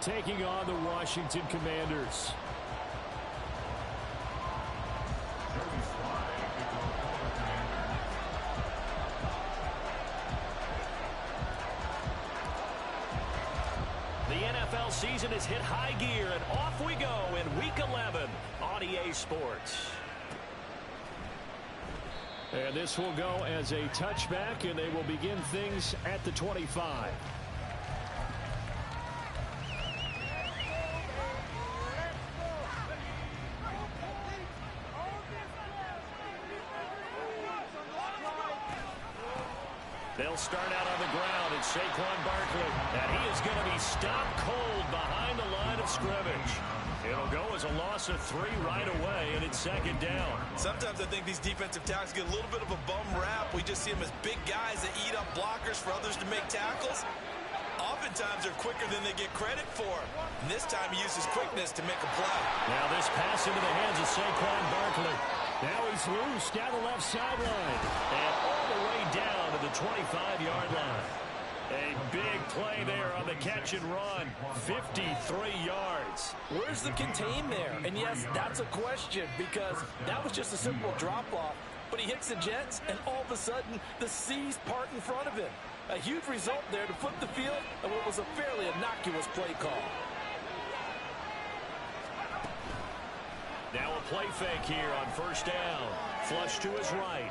taking on the Washington Commanders. The NFL season has hit high gear, and off we go in Week 11 on EA Sports. And this will go as a touchback, and they will begin things at the 25. They'll start out on the ground, and Saquon Barkley. And he is going to be stopped cold behind the line of scrimmage. It'll go as a loss of 3 right away, and it's second down. Sometimes I think these defensive tackles get a little bit of a bum rap. We just see them as big guys that eat up blockers for others to make tackles. Oftentimes they're quicker than they get credit for. And this time he uses quickness to make a play. Now this pass into the hands of Saquon Barkley. Now he's loose down the left sideline. And all the way down to the 25-yard line. A big play there on the catch and run. 53 yards. Where's the contain there? And yes, that's a question because that was just a simple drop-off. But he hits the Jets, and all of a sudden, the seas part in front of him. A huge result there to flip the field and what was a fairly innocuous play call. Now a play fake here on first down. Flush to his right.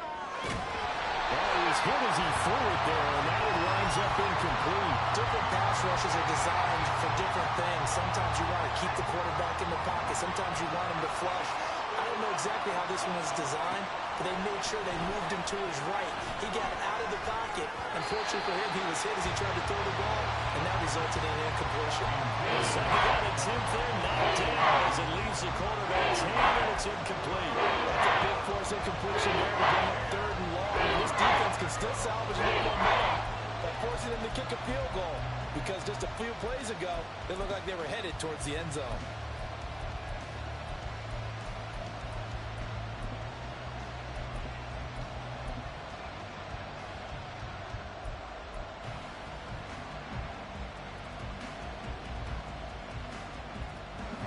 Well, he was hit as he threw it there, and now it winds up incomplete. Different pass rushes are designed for different things. Sometimes you want to keep the quarterback in the pocket. Sometimes you want him to flush. I don't know exactly how this one was designed, but they made sure they moved him to his right. He got out of the pocket. Unfortunately for him, he was hit as he tried to throw the ball, and that resulted in an incompletion. The second down attempt there, knocked down as it leaves the quarterback's hand, and it's incomplete. That's a big force incompletion there to bring up 3rd and long. And this defense can still salvage a little momentum by forcing them to kick a field goal, because just a few plays ago, they looked like they were headed towards the end zone.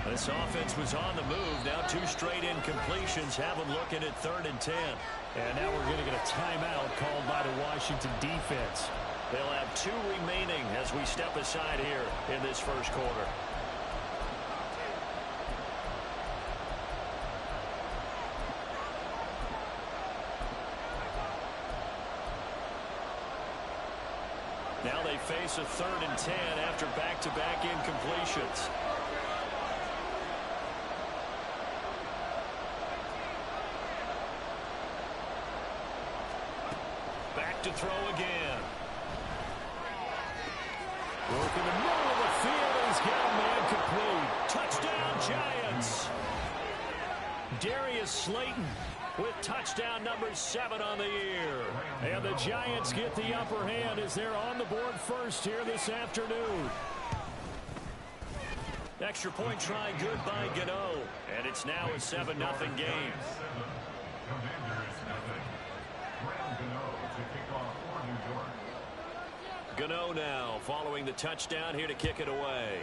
This offense was on the move. Now 2 straight incompletions have them looking at 3rd and 10. And now we're going to get a timeout called by the Washington defense. They'll have 2 remaining as we step aside here in this first quarter. Now they face a 3rd and 10 after back-to-back incompletions. Back to throw again. Work in the middle of the field. He's got a man complete. Touchdown, Giants. Darius Slayton with touchdown number 7 on the year. And the Giants get the upper hand as they're on the board first here this afternoon. Extra point try good by Gano. And it's now a 7-0 game. Gano now following the touchdown here to kick it away.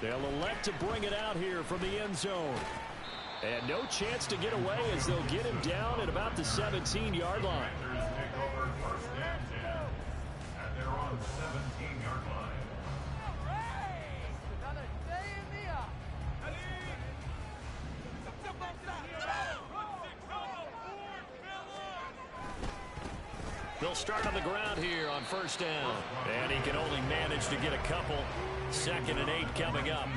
They'll elect to bring it out here from the end zone. And no chance to get away as they'll get him down at about the 17-yard line. They'll start on the ground here on first down. And he can only manage to get a couple. 2nd and 8 coming up.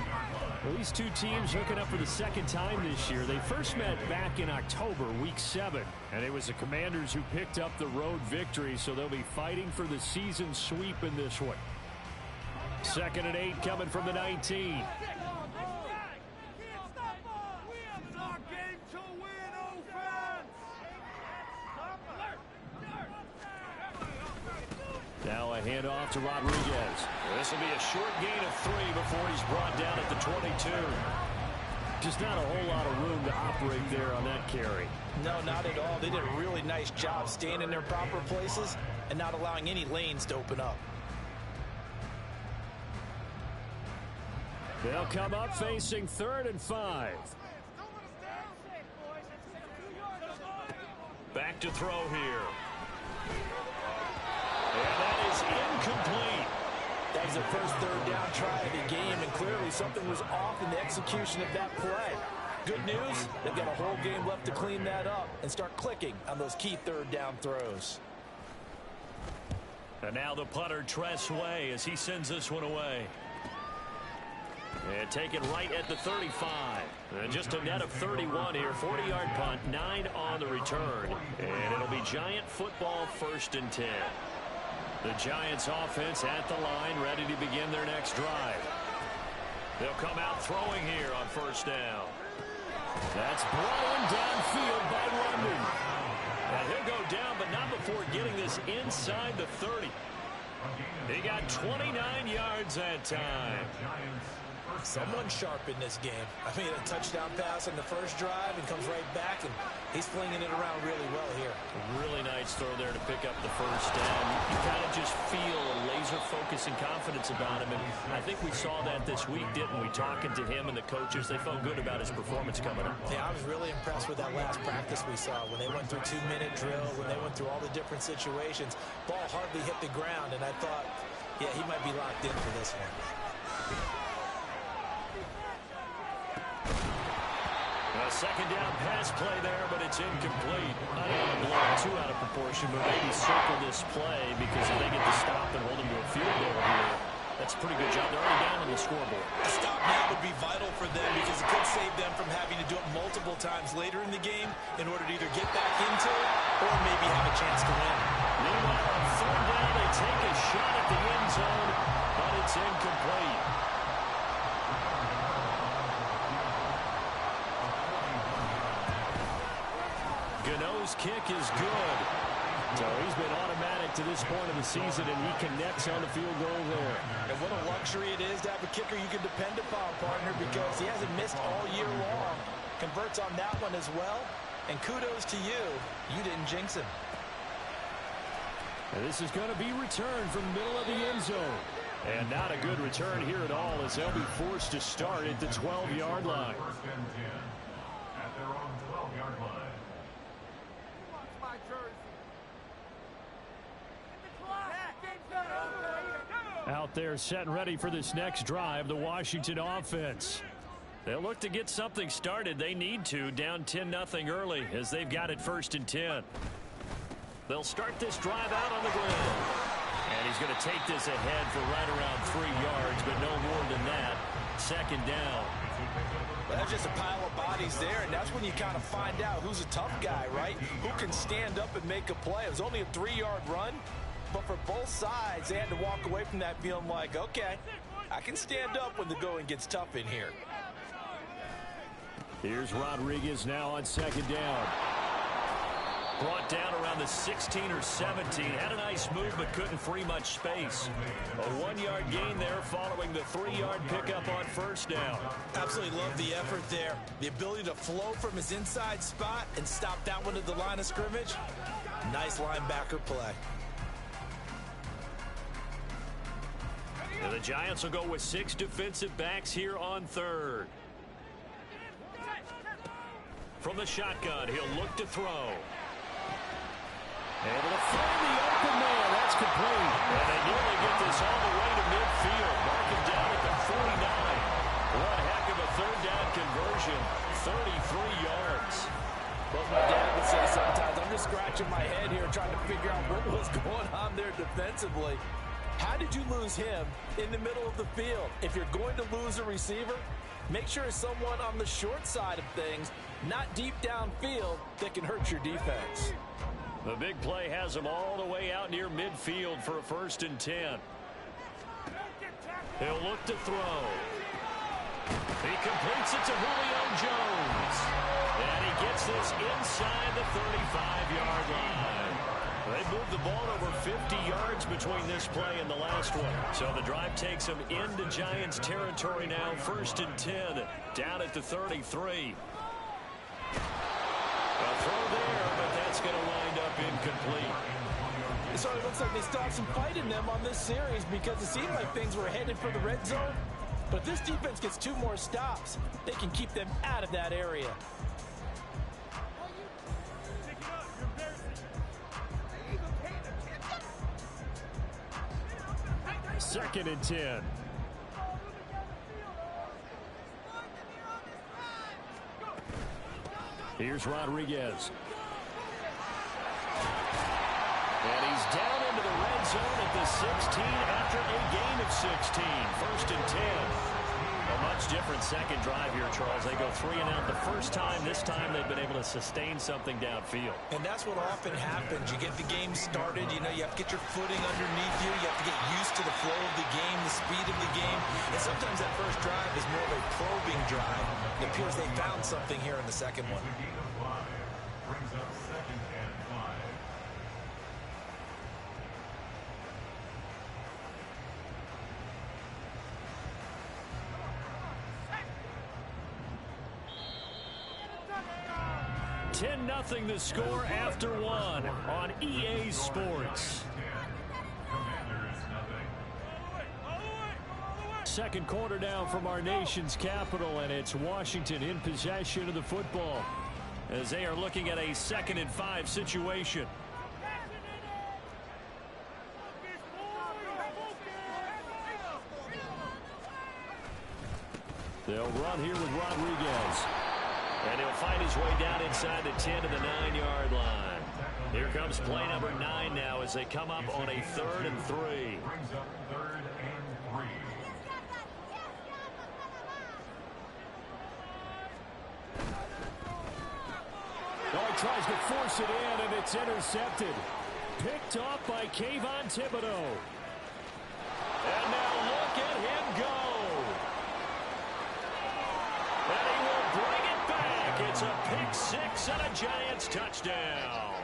Well, these two teams hooking up for the second time this year. They first met back in October, week 7. And it was the Commanders who picked up the road victory, so they'll be fighting for the season sweep in this one. 2nd and 8 coming from the 19. Now a handoff to Rodriguez. This will be a short gain of 3 before he's brought down at the 22. Just not a whole lot of room to operate there on that carry. No, not at all. They did a really nice job staying in their proper places and not allowing any lanes to open up. They'll come up facing 3rd and 5. Back to throw here. And that is incomplete. That was the first 3rd down try of the game, and clearly something was off in the execution of that play. Good news, they've got a whole game left to clean that up and start clicking on those key 3rd down throws. And now the punter, Tress Way, as he sends this one away. And take it right at the 35. And just a net of 31 here. 40-yard punt, 9 on the return. And it'll be Giant football, 1st and 10. The Giants offense at the line, ready to begin their next drive. They'll come out throwing here on 1st down. That's brought in downfield by London. And he'll go down, but not before getting this inside the 30. He got 29 yards that time. Someone sharp in this game. I mean, a touchdown pass on the first drive and comes right back, and he's flinging it around really well here. Really nice throw there to pick up the 1st down. You kind of just feel a laser focus and confidence about him, and I think we saw that this week, didn't we? Talking to him and the coaches, they felt good about his performance coming up. Yeah, I was really impressed with that last practice we saw when they went through 2-minute drill, when they went through all the different situations. Ball hardly hit the ground, and I thought, yeah, he might be locked in for this one. A 2nd down pass play there, but it's incomplete. I don't want to blow it too out of proportion, but maybe circle this play, because if they get the stop and hold them to a field goal here, that's a pretty good job. They're already down on the scoreboard. A stop now would be vital for them, because it could save them from having to do it multiple times later in the game in order to either get back into it or maybe have a chance to win. Meanwhile, on 3rd down, they take a shot at the end zone, but it's incomplete. Gano's kick is good. So he's been automatic to this point of the season, and he connects on the field goal there. And what a luxury it is to have a kicker you can depend upon, partner, because he hasn't missed all year long. Converts on that one as well. And kudos to you. You didn't jinx him. And this is going to be returned from the middle of the end zone. And not a good return here at all, as they'll be forced to start at the 12-yard line. At their own 12-yard line. Out there set and ready for this next drive, the Washington offense. They'll look to get something started. They need to, down 10-0 early, as they've got it 1st and 10. They'll start this drive out on the ground. And he's going to take this ahead for right around 3 yards, but no more than that. 2nd down. Well, that's just a pile of bodies there, and that's when you kind of find out who's a tough guy, right? Who can stand up and make a play. It was only a 3-yard run, but for both sides, they had to walk away from that feeling like, okay, I can stand up when the going gets tough in here. Here's Rodriguez now on 2nd down. Brought down around the 16 or 17. Had a nice move, but couldn't free much space. A 1-yard gain there following the 3-yard pickup on 1st down. Absolutely love the effort there. The ability to flow from his inside spot and stop that one at the line of scrimmage. Nice linebacker play. And the Giants will go with 6 defensive backs here on 3rd. From the shotgun, he'll look to throw. Able to find the open man. That's complete. And they nearly get this all the way to midfield. Mark him down at the 49. One heck of a 3rd down conversion. 33 yards. Well, my dad would say sometimes, I'm just scratching my head here trying to figure out what was going on there defensively. How did you lose him in the middle of the field? If you're going to lose a receiver, make sure it's someone on the short side of things, not deep downfield, that can hurt your defense. The big play has him all the way out near midfield for a 1st and 10. He'll look to throw. He completes it to Julio Jones. And he gets this inside the 35-yard line. They moved the ball over 50 yards between this play and the last one. So the drive takes them into Giants territory now. 1st and 10, down at the 33. A throw there, but that's going to wind up incomplete. It certainly looks like they still have some fight in them on this series because it seemed like things were headed for the red zone. But if this defense gets 2 more stops, they can keep them out of that area. Second and 10. Here's Rodriguez. And he's down into the red zone at the 16 after a gain of 16. First and 10. A much different second drive here, Charles. They go 3 and out the first time. This time they've been able to sustain something downfield. And that's what often happens. You get the game started. You know, you have to get your footing underneath you. You have to get used to the flow of the game, the speed of the game. And sometimes that first drive is more of a probing drive. It appears they found something here in the second one. Brings up second and 5. Nothing the score after 1 on EA Sports. Second quarter now from our nation's capital, and it's Washington in possession of the football as they are looking at a 2nd and 5 situation. They'll run here with Rodriguez. And he'll find his way down inside the 10 to the 9-yard line. Here comes play number 9 now as they come up on a 3rd and 3. Brings up 3rd and 3. Oh, he tries to force it in, and it's intercepted. Picked off by Kayvon Thibodeau. And now look at him go. And he will bring it back. It's a pick 6 and a Giants touchdown.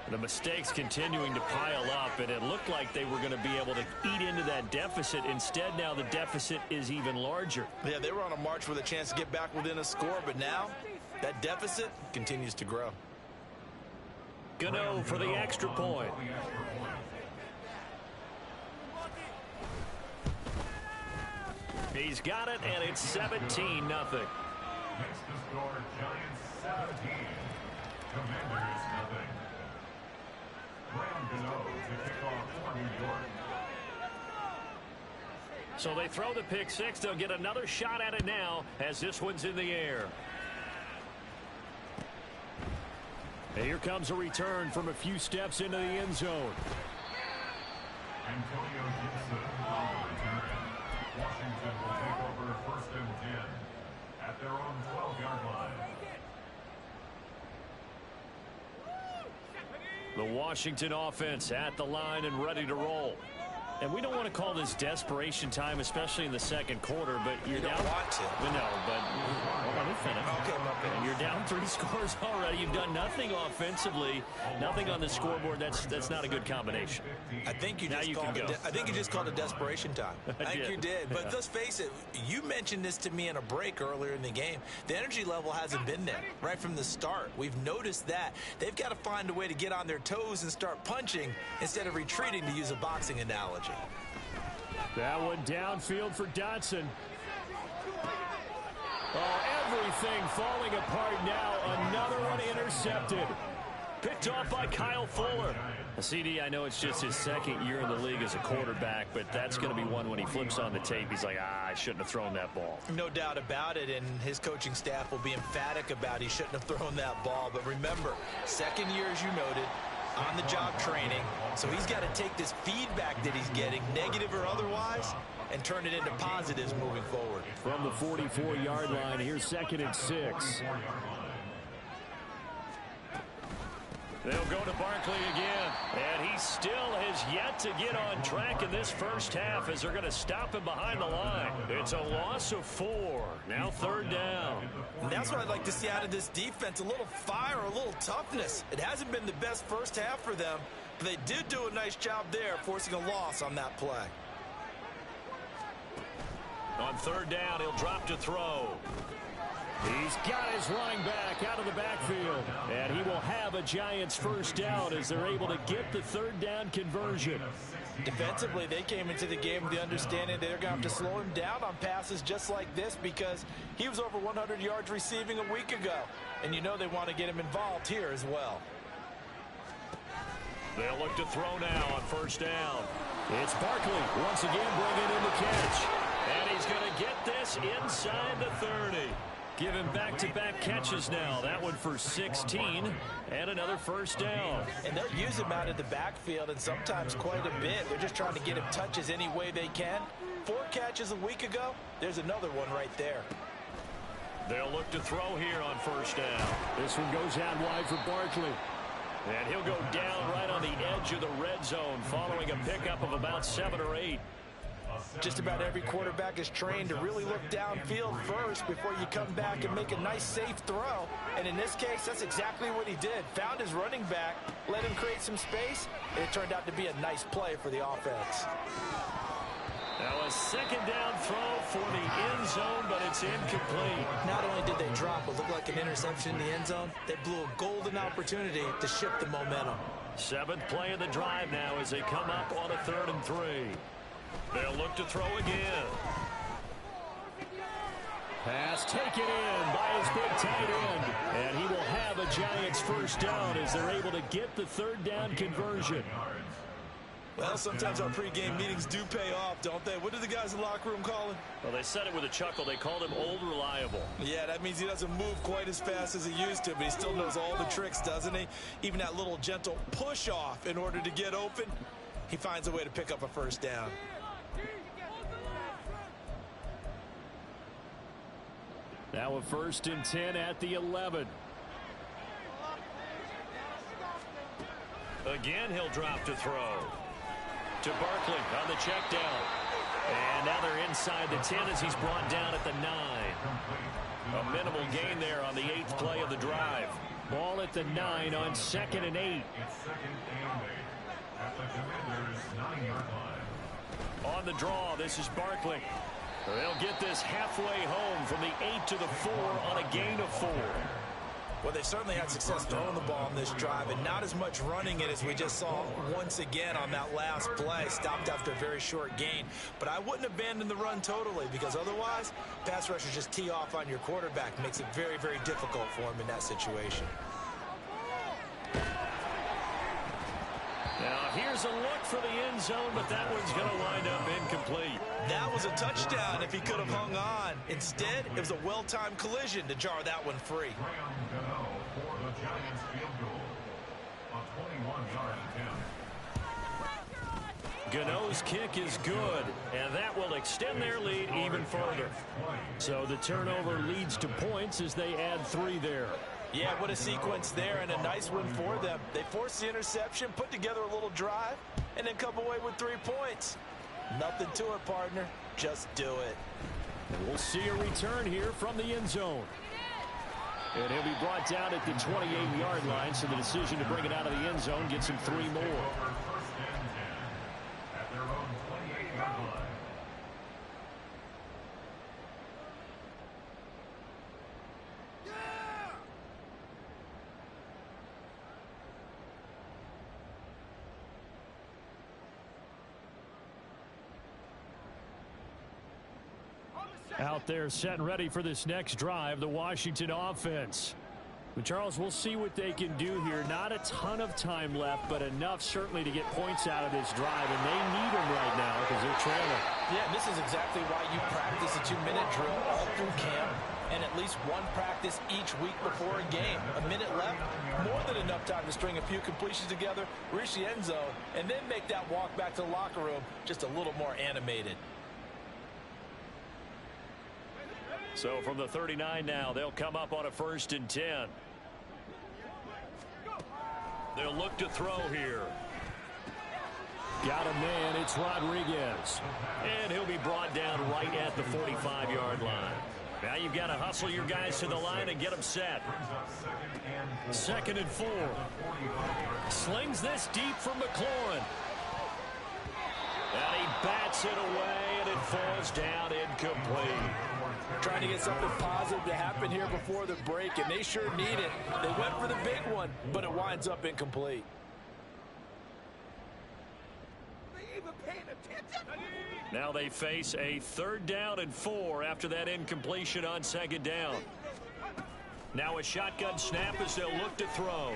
The mistakes continuing to pile up, and it looked like they were going to be able to eat into that deficit. Instead, now the deficit is even larger. Yeah, they were on a march with a chance to get back within a score, but now that deficit continues to grow. Gano for the extra point. He's got it, and it's 17-0. Makes the score Giants 17. Commanders nothing. Graham Gano to kick off for New York. So they throw the pick 6. They'll get another shot at it now as this one's in the air. And here comes a return from a few steps into the end zone. Antonio Gibson on the return. Washington will take over 1st and 10 at their own 12-yard line. The Washington offense at the line and ready to roll. And we don't want to call this desperation time, especially in the second quarter, but you're You don't down. want to. No, but let me finish. Okay, my bad. And you're down 3 scores already. You've done nothing offensively, nothing on the scoreboard. That's not a good combination. I think you Now just you called can it. go. I think you just called it desperation time. I think you did. But let's face it. You mentioned this to me in a break earlier in the game. The energy level hasn't been there right from the start. We've noticed that they've got to find a way to get on their toes and start punching instead of retreating, to use a boxing analogy. That one downfield for Dotson. Oh, everything falling apart now. Another one intercepted. Picked off by Kyle Fuller. CD, I know it's just his second year in the league as a quarterback, but that's going to be one when he flips on the tape. He's like, I shouldn't have thrown that ball. No doubt about it, and his coaching staff will be emphatic about he shouldn't have thrown that ball. But remember, second year, as you noted, on-the-job training. So he's got to take this feedback that he's getting, negative or otherwise, and turn it into positives moving forward. From the 44-yard line, here's 2nd and 6. They'll go to Barkley again, and he still has yet to get on track in this first half as they're going to stop him behind the line. It's a loss of 4. Now 3rd down. And that's what I'd like to see out of this defense, a little fire, a little toughness. It hasn't been the best first half for them, but they did do a nice job there, forcing a loss on that play. On 3rd down, he'll drop to throw. He's got his running back out of the backfield. And he will have a Giants first down as they're able to get the third down conversion. Defensively, they came into the game with the understanding they're going to have to slow him down on passes just like this because he was over 100 yards receiving a week ago. And you know they want to get him involved here as well. They'll look to throw now on first down. It's Barkley once again bringing in the catch. And he's going to get this inside the 30. Give him back-to-back catches now. That one for 16 and another first down. And they'll use him out of the backfield and sometimes quite a bit. They're just trying to get him touches any way they can. 4 catches a week ago. There's another one right there. They'll look to throw here on first down. This one goes out wide for Barkley. And he'll go down right on the edge of the red zone following a pickup of about 7 or 8. Just about every quarterback is trained to really look downfield first before you come back and make a nice, safe throw. And in this case, that's exactly what he did. Found his running back, let him create some space, and it turned out to be a nice play for the offense. Now a second down throw for the end zone, but it's incomplete. Not only did they drop what looked like an interception in the end zone, they blew a golden opportunity to shift the momentum. 7th play of the drive now as they come up on a 3rd and 3. They'll look to throw again. Pass taken in by his big tight end. And he will have a Giants first down as they're able to get the third down conversion. Well, sometimes our pregame meetings do pay off, don't they? What did the guys in the locker room call him? Well, they said it with a chuckle. They called him Old Reliable. Yeah, that means he doesn't move quite as fast as he used to, but he still knows all the tricks, doesn't he? Even that little gentle push-off in order to get open, he finds a way to pick up a first down. Now a 1st and 10 at the 11. Again, he'll drop to throw. To Barkley on the check down. And now they're inside the 10 as he's brought down at the 9. A minimal gain there on the 8th play of the drive. Ball at the 9 on 2nd and 8. It's 2nd and 8 at the Commanders' 9-yard line. On the draw, this is Barkley. They'll get this halfway home from the 8 to the 4 on a gain of 4. Well, they certainly had success throwing the ball on this drive and not as much running it as we just saw once again on that last play. Stopped after a very short gain. But I wouldn't abandon the run totally because otherwise, pass rushers just tee off on your quarterback. Makes it very, very difficult for him in that situation. Now, here's a look for the end zone, but that one's going to wind up incomplete. That was a touchdown if he could have hung on. Instead, it was a well-timed collision to jar that one free. For the Giants field goal. A 21-yard attempt. Gano's kick is good, and that will extend their lead even further. So the turnover leads to points as they add 3 there. Yeah, what a sequence there and a nice one for them. They forced the interception, put together a little drive, and then come away with 3 points. Nothing to it, partner. Just do it. We'll see a return here from the end zone. And he'll be brought down at the 28-yard line, so the decision to bring it out of the end zone gets him 3 more. First and 10 at their own 28-yard line. Out there set and ready for this next drive, the Washington offense. But Charles, we'll see what they can do here. Not a ton of time left, but enough certainly to get points out of this drive, and they need them right now because they're trailing. Yeah, and this is exactly why you practice a 2-minute drill all through camp and at least one practice each week before a game. A minute left, more than enough time to string a few completions together, reach the end zone, and then make that walk back to the locker room just a little more animated. So from the 39 now, they'll come up on a 1st and 10. They'll look to throw here. Got a man, it's Rodriguez. And he'll be brought down right at the 45-yard line. Now you've got to hustle your guys to the line and get them set. 2nd and 4. Slings this deep from McLaurin. And he bats it away, and it falls down incomplete. Trying to get something positive to happen here before the break, and they sure need it. They went for the big one, but it winds up incomplete. Now they face a 3rd down and 4 after that incompletion on 2nd down. Now a shotgun snap as they'll look to throw.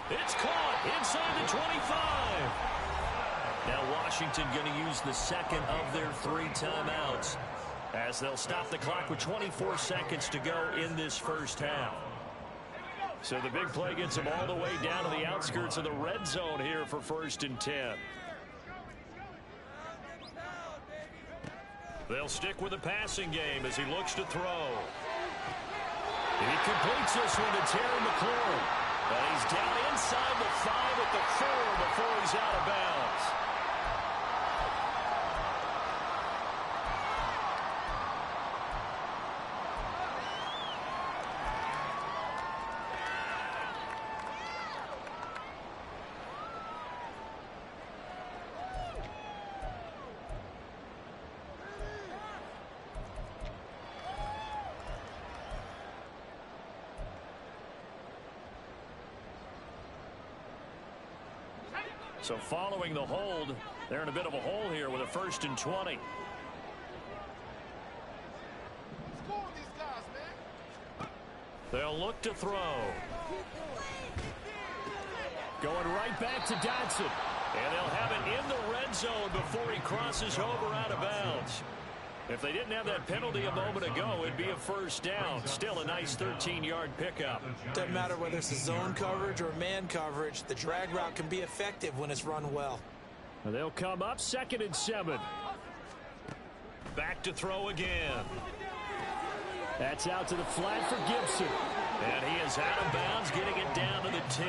It's caught inside the 25. Now Washington going to use the 2nd of their 3 timeouts as they'll stop the clock with 24 seconds to go in this first half. So the big play gets them all the way down to the outskirts of the red zone here for 1st and 10. They'll stick with the passing game as he looks to throw. He completes this one to Terry McLaurin. And he's down inside the 5 at the 4 before he's out of bounds. So following the hold, they're in a bit of a hole here with a 1st and 20. They'll look to throw. Going right back to Dodson. And they'll have it in the red zone before he crosses over out of bounds. If they didn't have that penalty a moment ago, it'd be a 1st down. Still a nice 13-yard pickup. Doesn't matter whether it's a zone coverage or man coverage. The drag route can be effective when it's run well. They'll come up 2nd and 7. Back to throw again. That's out to the flat for Gibson. And he is out of bounds, getting it down to the 10.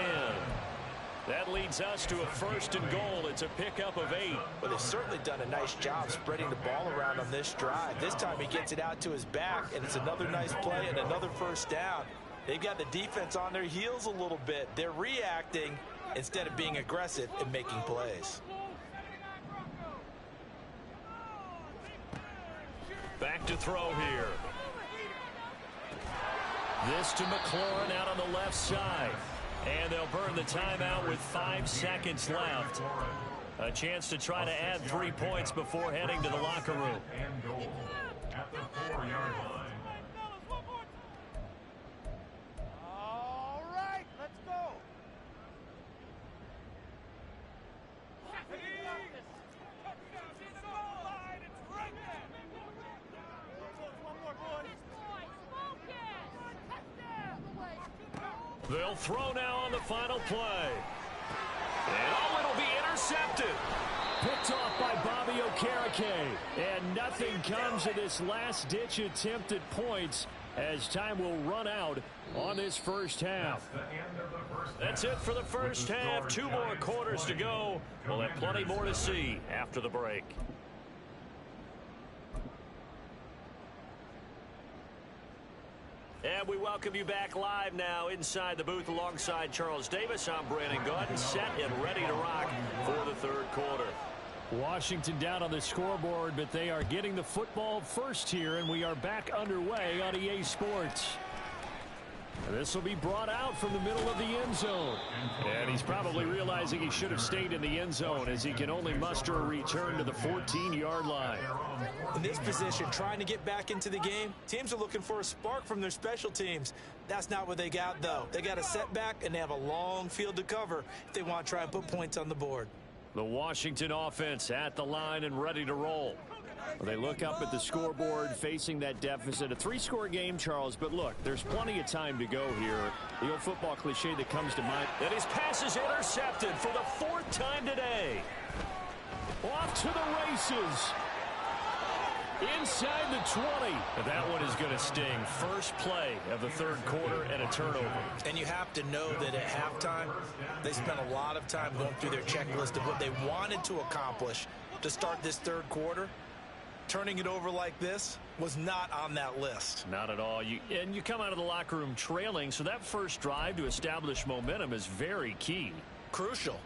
That leads us to a 1st and goal. It's a pickup of 8. Well, they've certainly done a nice job spreading the ball around on this drive. This time he gets it out to his back, and it's another nice play and another 1st down. They've got the defense on their heels a little bit. They're reacting instead of being aggressive and making plays. Back to throw here. This to McLaurin out on the left side. And they'll burn the timeout with 5 seconds left. A chance to try to add 3 points before heading to the locker room. And goal at the 4-yard line. All right, let's go. They'll throw now on the final play. And oh, it'll be intercepted. Picked off by Bobby Okereke. And nothing comes of this last-ditch attempt at points as time will run out on this first half. That's it for the first half. 2 more quarters to go. We'll have plenty more to see after the break. And we welcome you back live now inside the booth alongside Charles Davis. I'm Brandon Gaudin, set and ready to rock for the 3rd quarter. Washington down on the scoreboard, but they are getting the football first here, and we are back underway on EA Sports. This will be brought out from the middle of the end zone. And he's probably realizing he should have stayed in the end zone as he can only muster a return to the 14-yard line. In this position, trying to get back into the game, teams are looking for a spark from their special teams. That's not what they got, though. They got a setback, and they have a long field to cover if they want to try and put points on the board. The Washington offense at the line and ready to roll. They look up at the scoreboard facing that deficit. A 3-score game, Charles, but look, there's plenty of time to go here. The old football cliche that comes to mind. And his pass is intercepted for the 4th time today. Off to the races. Inside the 20. That one is going to sting. First play of the 3rd quarter and a turnover. And you have to know that at halftime, they spent a lot of time going through their checklist of what they wanted to accomplish to start this 3rd quarter. Turning it over like this was not on that list. Not at all. You come out of the locker room trailing, so that first drive to establish momentum is very key. Crucial.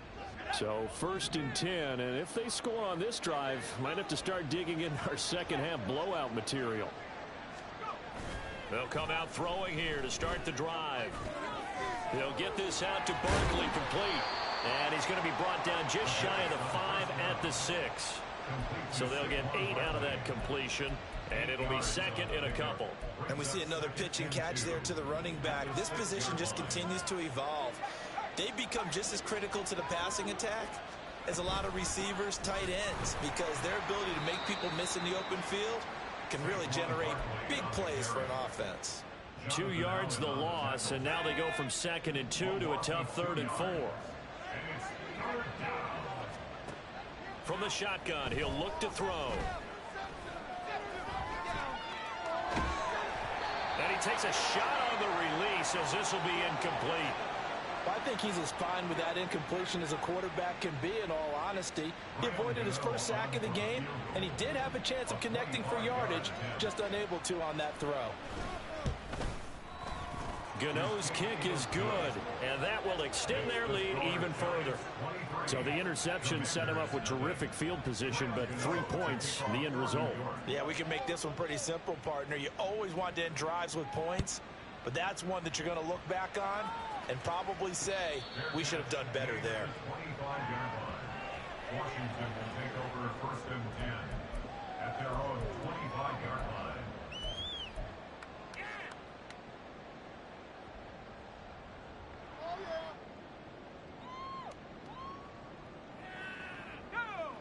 So 1st and 10, and if they score on this drive, might have to start digging in our second half blowout material. They'll come out throwing here to start the drive. They'll get this out to Barkley, complete. And he's going to be brought down just shy of the 5 at the 6. So they'll get 8 out of that completion, and it'll be 2nd and a couple. And we see another pitch and catch there to the running back. This position just continues to evolve. They become just as critical to the passing attack as a lot of receivers, tight ends, because their ability to make people miss in the open field can really generate big plays for an offense. 2 yards the loss, and now they go from 2nd and 2 to a tough 3rd and 4. From the shotgun, he'll look to throw. And he takes a shot on the release as this will be incomplete. I think he's as fine with that incompletion as a quarterback can be, in all honesty. He avoided his first sack of the game, and he did have a chance of connecting for yardage, just unable to on that throw. Gano's kick is good, and that will extend their lead even further. So the interception set him up with terrific field position, but 3 points, the end result. Yeah, we can make this one pretty simple, partner. You always want to end drives with points, but that's one that you're going to look back on and probably say, we should have done better there. 25-yard line. Washington will take over 1st and 10 at their own 25-yard line.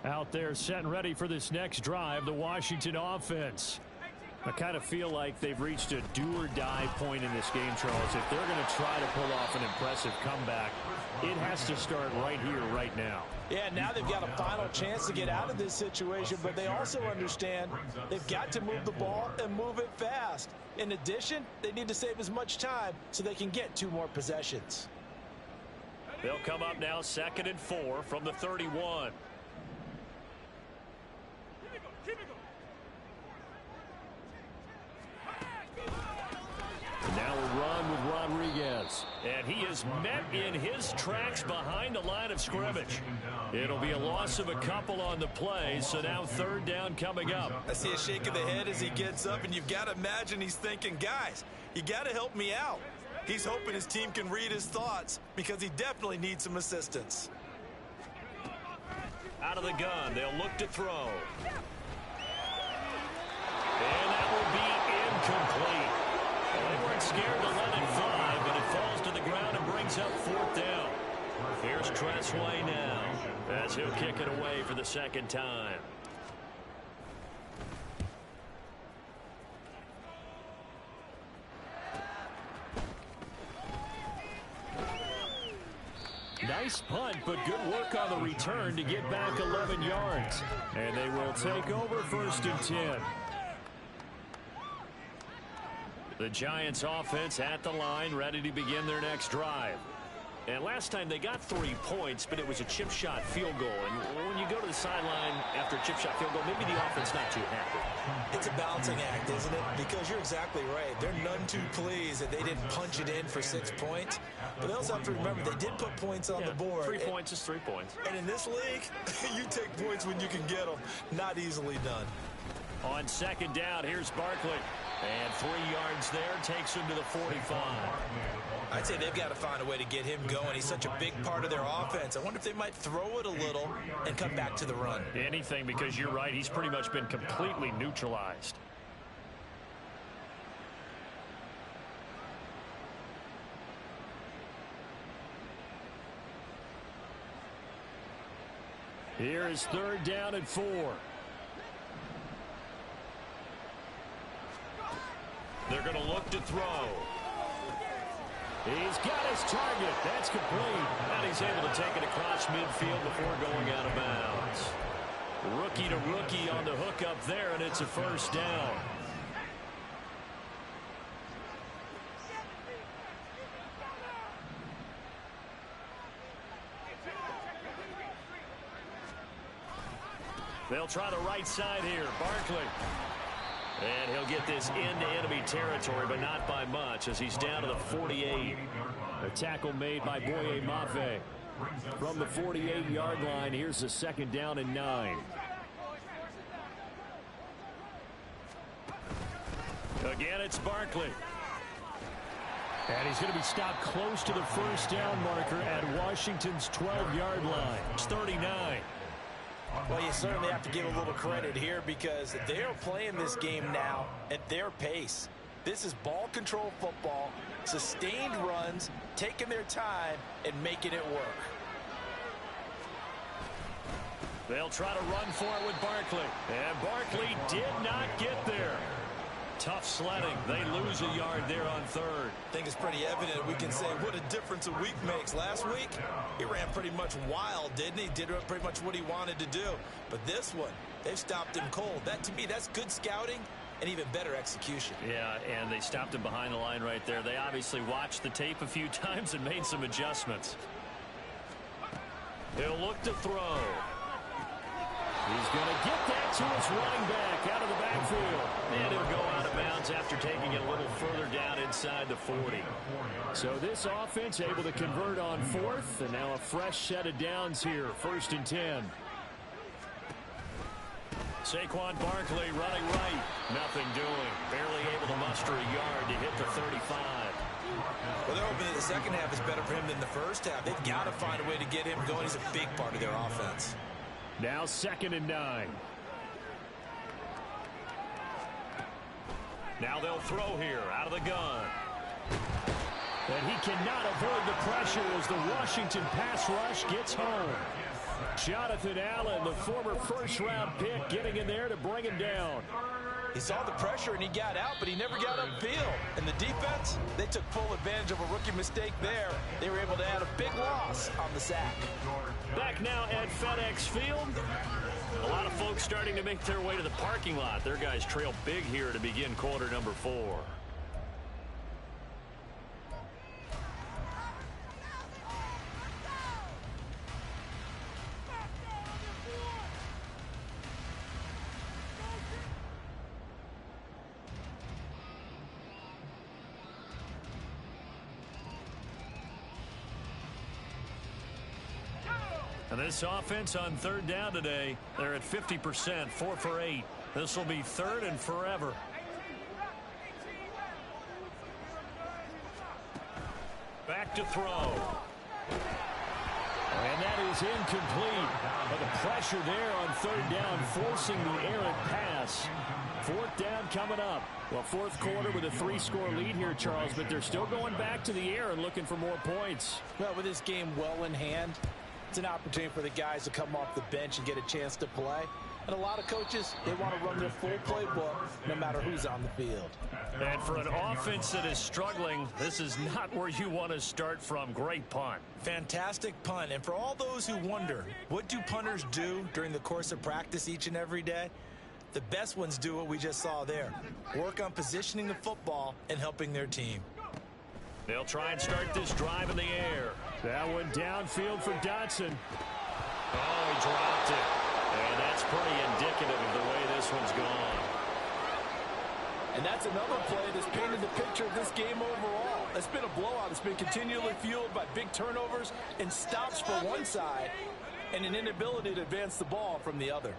Out there set and ready for this next drive, the Washington offense. I kind of feel like they've reached a do-or-die point in this game, Charles. If they're going to try to pull off an impressive comeback, it has to start right here, right now. Yeah, now they've got a final chance to get out of this situation, but they also understand they've got to move the ball and move it fast. In addition, they need to save as much time so they can get 2 more possessions. They'll come up now 2nd and 4 from the 31. And now a run with Rodriguez. And he is met in his tracks behind the line of scrimmage. It'll be a loss of a couple on the play, so now 3rd down coming up. I see a shake of the head as he gets up, and you've got to imagine he's thinking, guys, you got to help me out. He's hoping his team can read his thoughts because he definitely needs some assistance. Out of the gun, they'll look to throw. And that will be incomplete. Well, they weren't scared to let it fly, but it falls to the ground and brings up 4th down. Here's Tressway now as he'll kick it away for the 2nd time. Nice punt, but good work on the return to get back 11 yards. And they will take over 1st and 10. The Giants offense at the line, ready to begin their next drive. And last time they got 3 points, but it was a chip shot field goal. And when you go to the sideline after a chip shot field goal, maybe the offense not too happy. It's a balancing act, isn't it? Because you're exactly right. They're none too pleased that they didn't punch it in for 6 points. But they also have to remember they did put points on the board. 3 points is 3 points. And in this league, you take points when you can get them. Not easily done. On 2nd down, here's Barkley. And 3 yards there, takes him to the 45. I'd say they've got to find a way to get him going. He's such a big part of their offense. I wonder if they might throw it a little and come back to the run. Anything, because you're right. He's pretty much been completely neutralized. Here is 3rd down and 4. They're going to look to throw. He's got his target. That's complete. And he's able to take it across midfield before going out of bounds. Rookie to rookie on the hook up there, and it's a 1st down. They'll try the right side here. Barkley. And he'll get this into enemy territory, but not by much, as he's down to the 48. A tackle made by Boye Mafe. From the 48-yard line, here's a 2nd down and 9. Again, it's Barkley. And he's going to be stopped close to the 1st down marker at Washington's 12-yard line. It's 39. Well, you certainly have to give a little credit here because they're playing this game now at their pace. This is ball control football, sustained runs, taking their time, and making it work. They'll try to run for it with Barkley. And Barkley did not get there. Tough sledding. They lose a yard there on 3rd. I think it's pretty evident. We can say what a difference a week makes. Last week, he ran pretty much wild, didn't he? Did pretty much what he wanted to do. But this one, they've stopped him cold. That, to me, that's good scouting and even better execution. Yeah, and they stopped him behind the line right there. They obviously watched the tape a few times and made some adjustments. He'll look to throw. He's going to get that to his running back out of the backfield. And he'll go out of bounds after taking it a little further down inside the 40. So this offense able to convert on 4th, and now a fresh set of downs here, 1st and 10. Saquon Barkley running right. Nothing doing. Barely able to muster a yard to hit the 35. Well, they're hoping that the second half is better for him than the first half. They've got to find a way to get him going. He's a big part of their offense. Now 2nd and 9. Now they'll throw here out of the gun. And he cannot avoid the pressure as the Washington pass rush gets home. Jonathan Allen, the former 1st-round pick, getting in there to bring him down. He saw the pressure and he got out, but he never got upfield. And the defense, they took full advantage of a rookie mistake there. They were able to add a big loss on the sack. Back now at FedEx Field. A lot of folks starting to make their way to the parking lot. Their guys trail big here to begin quarter number 4. And this offense on 3rd down today, they're at 50%, 4 for 8. This will be 3rd and forever. Back to throw. And that is incomplete. But the pressure there on 3rd down, forcing the errant pass. 4th down coming up. Well, 4th quarter with a 3-score lead here, Charles, but they're still going back to the air and looking for more points. Well, with this game well in hand, it's an opportunity for the guys to come off the bench and get a chance to play. And a lot of coaches, they want to run their full playbook no matter who's on the field. And for an offense that is struggling, this is not where you want to start from. Great punt. Fantastic punt. And for all those who wonder, what do punters do during the course of practice each and every day? The best ones do what we just saw there. Work on positioning the football and helping their team. They'll try and start this drive in the air. That one downfield for Dotson. Oh, he dropped it. And that's pretty indicative of the way this one's gone. And that's another play that's painted the picture of this game overall. It's been a blowout. It's been continually fueled by big turnovers and stops for one side and an inability to advance the ball from the other.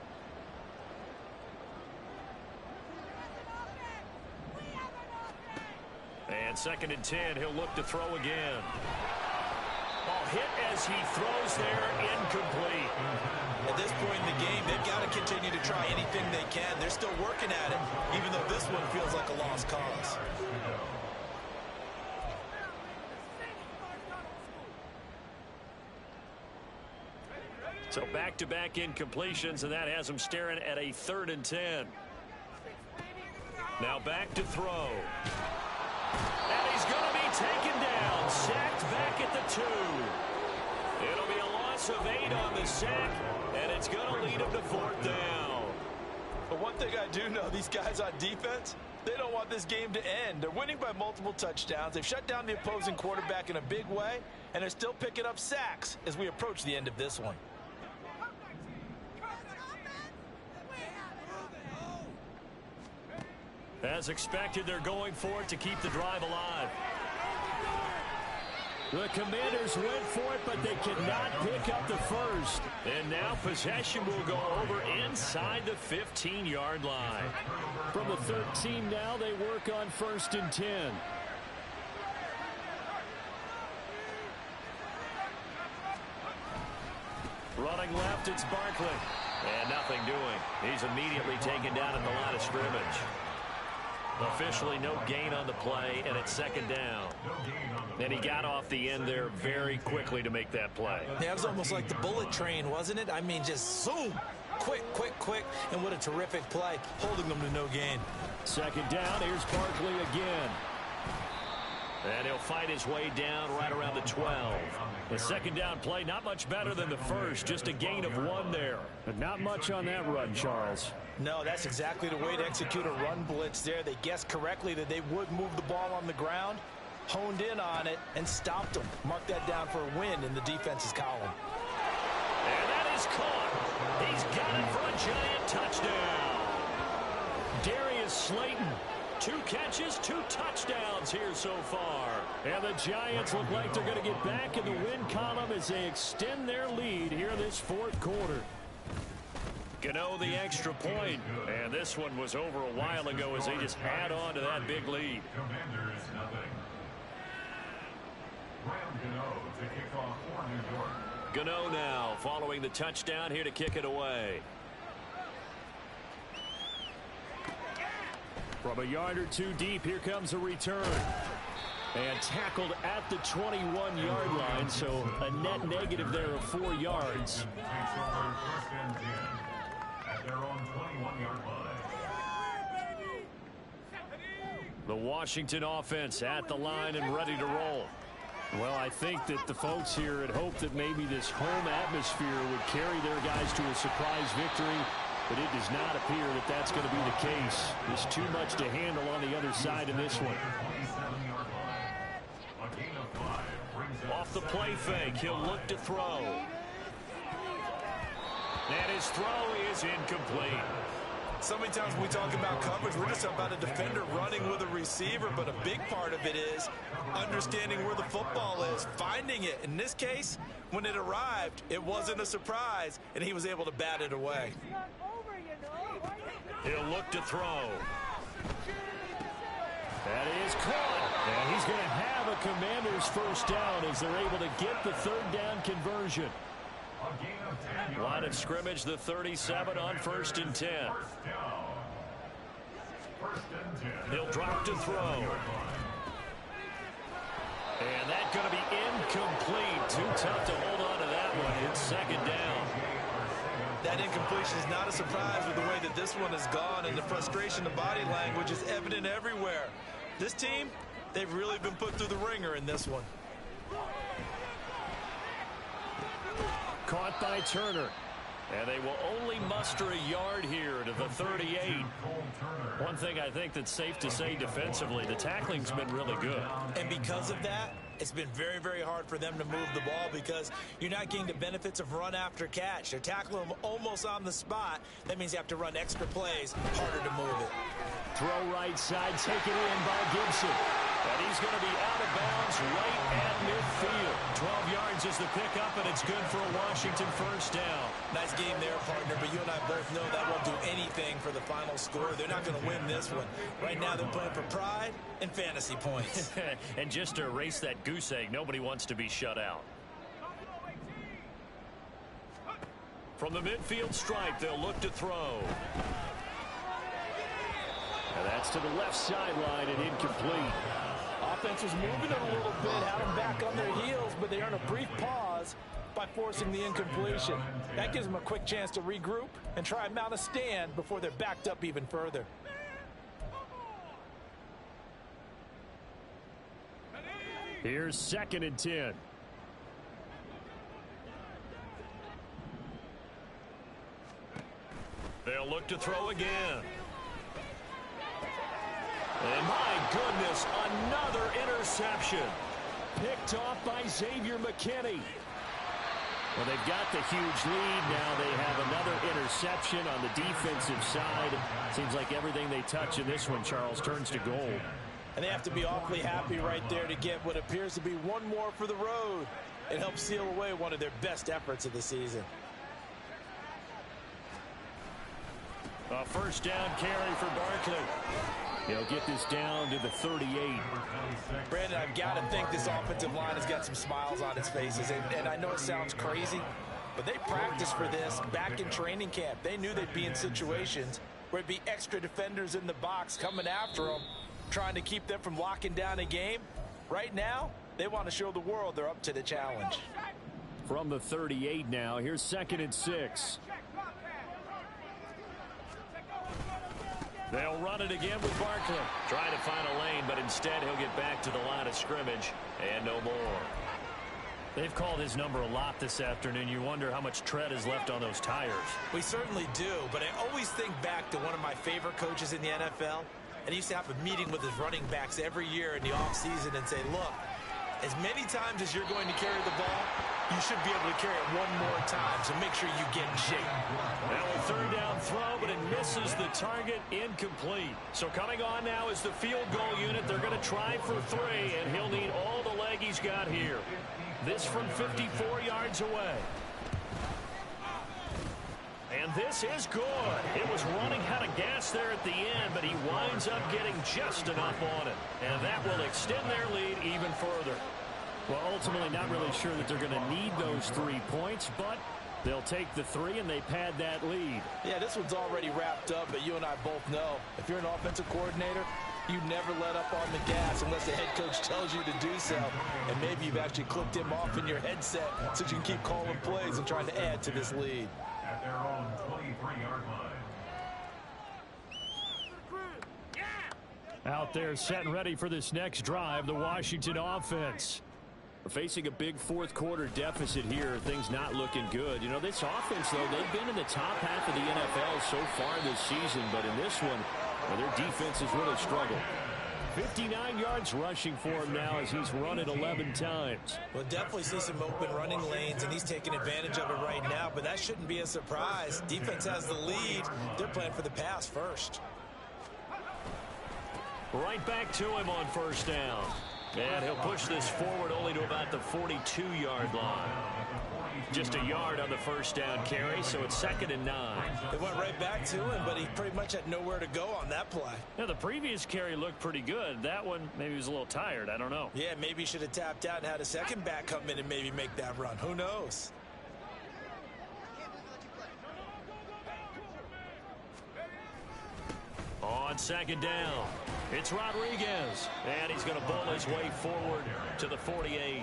And 2nd and 10, he'll look to throw again. Ball hit as he throws there, incomplete. At this point in the game, they've got to continue to try anything they can. They're still working at it, even though this one feels like a lost cause. So back-to-back incompletions, and that has them staring at a 3rd and 10. Now back to throw. And he's going to be taken down, sacked back at the 2. It'll be a loss of 8 on the sack, and it's going to lead him to 4th down. But one thing I do know, these guys on defense, they don't want this game to end. They're winning by multiple touchdowns. They've shut down the opposing quarterback in a big way, and they're still picking up sacks as we approach the end of this one. As expected, they're going for it to keep the drive alive. The Commanders went for it, but they cannot pick up the first. And now possession will go over inside the 15-yard line. From the 13 now, they work on 1st and 10. Running left, it's Barkley. And nothing doing. He's immediately taken down at the line of scrimmage. Officially no gain on the play, and it's 2nd down. And he got off the end there very quickly to make that play. Yeah, it was almost like the bullet train, wasn't it? I mean, just zoom. Quick, quick, quick. And what a terrific play, holding them to no gain. 2nd down, here's Barkley again. And he'll fight his way down right around the 12. The 2nd down play, not much better than the first, just a gain of 1 there. But not much on that run, Charles. No, that's exactly the way to execute a run blitz there. They guessed correctly that they would move the ball on the ground, honed in on it, and stopped them. Mark that down for a win in the defense's column. And that is caught. He's got it for a giant touchdown. Darius Slayton. 2 catches, 2 touchdowns here so far. And the Giants look like they're going to get back in the win column as they extend their lead here this 4th quarter. Gano the extra point. And this one was over a while ago as they just add on to that big lead. Commanders nothing. Gano to kick off for New York. Gano now following the touchdown here to kick it away. From a yard or 2 deep, here comes a return. And tackled at the 21-yard line, so a net negative there of 4 yards. Takes over 1st and 10 at their own 21-yard line. The Washington offense at the line and ready to roll. Well, I think that the folks here had hoped that maybe this home atmosphere would carry their guys to a surprise victory. But it does not appear that that's going to be the case. There's too much to handle on the other side in this one. Off the play fake, he'll look to throw. And his throw is incomplete. So many times when we talk about coverage, we're just talking about a defender running with a receiver, but a big part of it is understanding where the football is, finding it. In this case, when it arrived, it wasn't a surprise, and he was able to bat it away. He'll look to throw. That is caught. And he's going to have a Commanders 1st down as they're able to get the 3rd down conversion. Line of scrimmage, the 37 on 1st and 10. He'll drop to throw. And that's going to be incomplete. Too tough to hold on to that one. It's 2nd down. That incompletion is not a surprise with the way that this one has gone, and the frustration, the body language is evident everywhere. This team, they've really been put through the ringer in this one. Caught by Turner. And they will only muster a yard here to the 38. One thing I think that's safe to say defensively, the tackling's been really good. And because of that, it's been very, very hard for them to move the ball because you're not getting the benefits of run after catch. They're tackling them almost on the spot. That means you have to run extra plays, harder to move it. Throw right side, taken in by Gibson. And he's going to be out of bounds right at midfield. 12 yards is the pickup, and it's good for a Washington 1st down. Nice game there, partner, but you and I both know that won't do anything for the final score. They're not going to win this one. Right now they're playing for pride and fantasy points. And just to erase that goose egg, nobody wants to be shut out. From the midfield stripe, they'll look to throw. And that's to the left sideline and incomplete. Offense was moving it a little bit, had them back on their heels, but they earn a brief pause by forcing the incompletion. That gives them a quick chance to regroup and try and mount a stand before they're backed up even further. Here's 2nd and 10. They'll look to throw again. And my goodness, another interception. Picked off by Xavier McKinney. Well, they've got the huge lead. Now they have another interception on the defensive side. Seems like everything they touch in this one, Charles, turns to gold. And they have to be awfully happy right there to get what appears to be one more for the road. It helps seal away one of their best efforts of the season. A first down carry for Barkley. He'll get this down to the 38. Brandon, I've got to think this offensive line has got some smiles on its faces. And I know it sounds crazy, but they practiced for this back in training camp. They knew they'd be in situations where it'd be extra defenders in the box coming after them, trying to keep them from locking down a game. Right now, they want to show the world they're up to the challenge. From the 38 now, here's 2nd and 6. They'll run it again with Barkley. Trying to find a lane, but instead he'll get back to the line of scrimmage and no more. They've called his number a lot this afternoon. You wonder how much tread is left on those tires. We certainly do, but I always think back to one of my favorite coaches in the NFL. And he used to have a meeting with his running backs every year in the offseason and say, look, as many times as you're going to carry the ball, you should be able to carry it one more time, so make sure you get in shape. Now a third down throw, but it misses the target, incomplete. So coming on now is the field goal unit. They're going to try for 3, and he'll need all the leg he's got here. This from 54 yards away. And this is good. It was running out of gas there at the end, but he winds up getting just enough on it. And that will extend their lead even further. Well, ultimately not really sure that they're going to need those 3 points, but they'll take the 3 and they pad that lead. Yeah, this one's already wrapped up, but you and I both know if you're an offensive coordinator, you never let up on the gas unless the head coach tells you to do so. And maybe you've actually clicked him off in your headset so you can keep calling plays and trying to add to this lead. At their own 23-yard line. Out there set and ready for this next drive, the Washington offense. Facing a big fourth quarter deficit here, things not looking good. You know, this offense, though, they've been in the top half of the NFL so far this season, but in this one, well, their defense has really struggled. 59 yards rushing for him now as he's run it 11 times. We'll definitely see some open running lanes, and he's taking advantage of it right now, but that shouldn't be a surprise. Defense has the lead. They're playing for the pass first. Right back to him on first down. And he'll push this forward only to about the 42-yard line. Just a yard on the first down carry, so it's 2nd and 9. They went right back to him, but he pretty much had nowhere to go on that play. Yeah, the previous carry looked pretty good. That one, maybe he was a little tired. I don't know. Yeah, maybe he should have tapped out and had a second back come in and maybe make that run. Who knows? On 2nd down, it's Rodriguez, and he's going to bowl his way forward to the 48.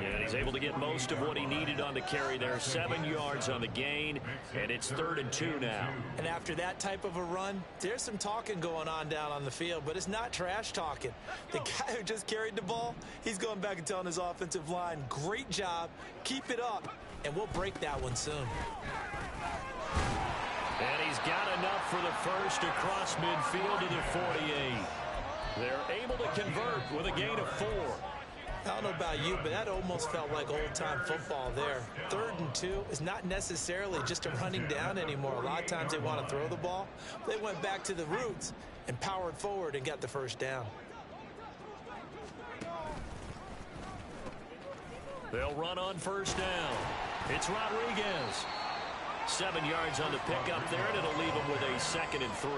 And he's able to get most of what he needed on the carry there. 7 yards on the gain, and it's 3rd and 2 now. And after that type of a run, there's some talking going on down on the field, but it's not trash talking. The guy who just carried the ball, he's going back and telling his offensive line, great job, keep it up, and we'll break that one soon. And he's got enough for the first across midfield to the 48. They're able to convert with a gain of 4. I don't know about you, but that almost felt like old-time football there. 3rd and 2 is not necessarily just a running down anymore. A lot of times they want to throw the ball. They went back to the roots and powered forward and got the first down. They'll run on first down. It's Rodriguez. 7 yards on the pickup there, and it'll leave him with a 2nd and 3.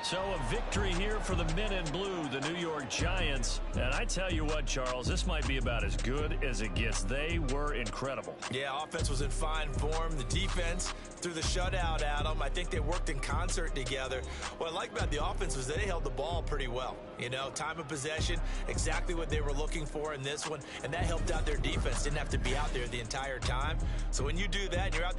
So a victory here for the men in blue, the New York Giants. And I tell you what, Charles, this might be about as good as it gets. They were incredible. Yeah, offense was in fine form. The defense threw the shutout at them. I think they worked in concert together. What I like about the offense was they held the ball pretty well. You know, time of possession, exactly what they were looking for in this one. And that helped out their defense. Didn't have to be out there the entire time. So when you do that and you're out there